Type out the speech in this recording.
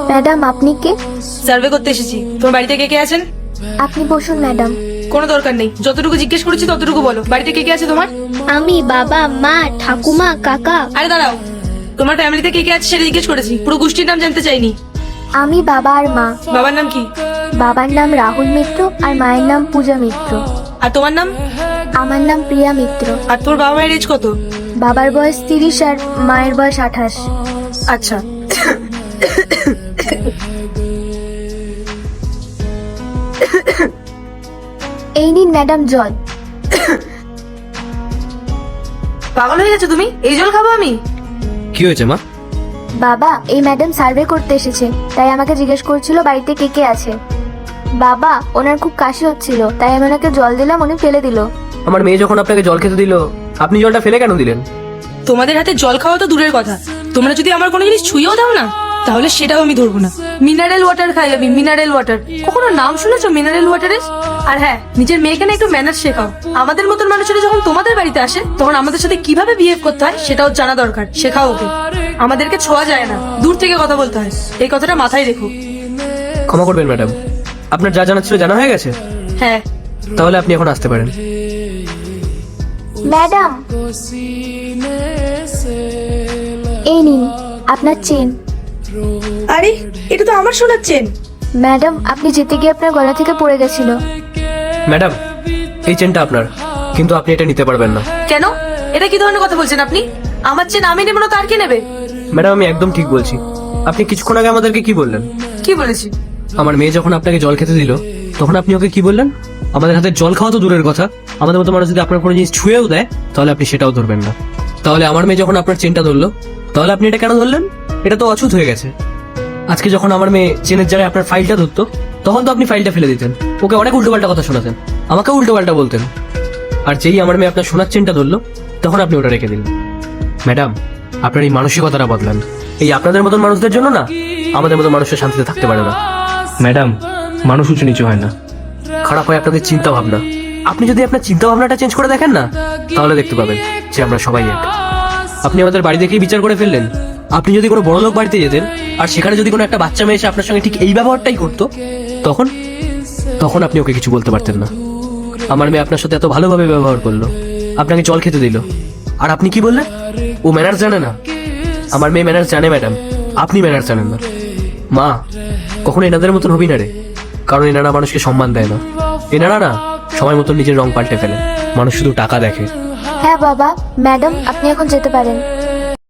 Madam আপনি কে? Survey করতে এসেছি। তোমার বাড়িতে কে কে আছেন? আপনি বসুন ম্যাডাম। কোনো দরকার নেই, যতটুকু জিজ্ঞেস করেছি ততটুকু বলো। বাড়িতে কে কে আছে তোমার? আমি, বাবা, মা, ঠাকুমা, কাকা। আরে দাঁড়াও, তোমার ফ্যামিলিতে কে কে আছে সেটা জিজ্ঞেস করেছি, পুরো গোষ্ঠীর নাম জানতে চাইনি। আমি, বাবা আর মা। বাবার নাম কি? বাবার নাম রাহুল মিত্র আর মায়ের নাম পূজা মিত্র। আর তোমার নাম? আমার নাম প্রিয়া মিত্র। আর তোর বাবা মায়ের এজ কত? বাবার বয়স 30 আর মায়ের বয়স 28। আচ্ছা, এই নিন ম্যাডাম জল। পাগল হয়ে গেছো তুমি? এই জল খাবো আমি? কি হয়েছে মা? বাবা, এই ম্যাডাম সার্ভে করতে এসেছে, তাই আমাকে জিজ্ঞেস করছিল বাড়িতে কে কে আছে। বাবা, ওনার খুব কাশি হচ্ছিল, তাই আমি ওনাকে জল দিলাম, উনি ফেলে দিল। আমার মেয়ে যখন আপনাকে জল খেতে দিল, আপনি জলটা ফেলে কেন দিলেন? তোমাদের হাতে জল খাওয়া তো দূরের কথা, তোমরা যদি আমার কোনো জিনিস ছুঁয়েও দাও না, তাহলে সেটাও আমি ধরবো না। মিনারেল ওয়াটার খাই আমি, মিনারেল ওয়াটার। কখনো নাম শুনেছো মিনারেল ওয়াটারের? আর হ্যাঁ, নিজের মেয়েকে না একটু ম্যানার্স শেখাও। আমাদের মতন মানুষেরা যখন তোমাদের বাড়িতে আসে, তখন আমাদের সাথে কিভাবে বিহেভ করতে হয় সেটাও জানা দরকার। শেখাও ওকে। আমাদেরকে ছোঁয়া যায় না, দূর থেকে কথা বলতে হয়, এই কথাটা মাথায় রেখো। ক্ষমা করবেন ম্যাডাম, আপনার যা জানা ছিল জানা হয়ে গেছে। হ্যাঁ, তাহলে আপনি এখন আসতে পারেন। ম্যাডাম, এই নিন আপনার চেন। আরে এটা তো আমার শোনাচ্ছেন। ম্যাডাম, আপনি যেতে গিয়ে আপনার গলা থেকে পড়ে গেছিল। ম্যাডাম, এই চেনটা আপনার, কিন্তু আপনি এটা নিতে পারবেন না। কেন? এটা কি ধরনের কথা বলছেন আপনি? আমার চেন আমি নেব না, তার কে নেবে? ম্যাডাম, আমি একদম ঠিক বলছি। আপনি কিছুক্ষণ আগে আমাদেরকে কি বললেন? কি বলেছি? আমার মেয়ে যখন আপনাকে জল খেতে দিল, তখন আপনি ওকে কি বললেন? আমাদের হাতে জল খাওয়া তো দূরের কথা, আমাদের মতো মানুষ যদি আপনার কোনো জিনিস ছুঁয়েও দেয়, তাহলে আপনি সেটাও ধরবেন না। তাহলে আমার মেয়ে যখন আপনার চেনটা ধরলো, তাহলে আপনি এটা কেন ধরলেন? এটা তো অছুত হয়ে গেছে। আজকে যখন আমার মেয়ে চেনের জায়গায় আপনার ফাইলটা ধরতো, তখন তো আপনি ফাইলটা ফেলে দিতেন, ওকে অনেক উল্টোপাল্টা কথা শোনাতেন, আমাকেও উল্টোপাল্টা বলতেন। আর যেই আমার মেয়ে আপনার সোনার চেনটা ধরলো, তখন আপনি ওটা রেখে দিলেন। ম্যাডাম, আপনার এই মানসিকতাটা বদলান। এই আপনাদের মতন মানুষদের জন্য না, আমাদের মতো মানুষের শান্তিতে থাকতে পারে না। ম্যাডাম, মানুষ উঁচু নিচু হয় না, খারাপ হয় আপনাদের চিন্তা ভাবনা। আপনি যদি আপনার চিন্তা ভাবনাটা চেঞ্জ করে দেখেন না, তাহলে দেখতে পাবেন যে আমরা সবাই এক। আপনি আমাদের বাড়ি দেখেই বিচার করে ফেললেন। আপনি যদি কোনো বড় লোক বাড়িতে যেতেন, আর সেখানে যদি কোনো একটা বাচ্চা মেয়ে এসে আপনার সঙ্গে ঠিক এই ব্যবহারটাই করতো, তখন তখন আপনি ওকে কিছু বলতে পারতেন না। আমার মেয়ে আপনার সাথে এত ভালোভাবে ব্যবহার করলো, আপনাকে জল খেতে দিল, আর আপনি কি বললেন? ও ম্যানার্স জানে না। আমার মেয়ে ম্যানার্স জানে ম্যাডাম, আপনি ম্যানার্স জানেন না। মা, কখনো এনাদের মতন হবি না রে, কারণ এনারা মানুষকে সম্মান দেয় না। এনারা না সময় মতন নিজের রং পাল্টে ফেলে, মানুষ শুধু টাকা দেখে। হ্যাঁ বাবা, ম্যাডাম আপনি এখন যেতে পারেন।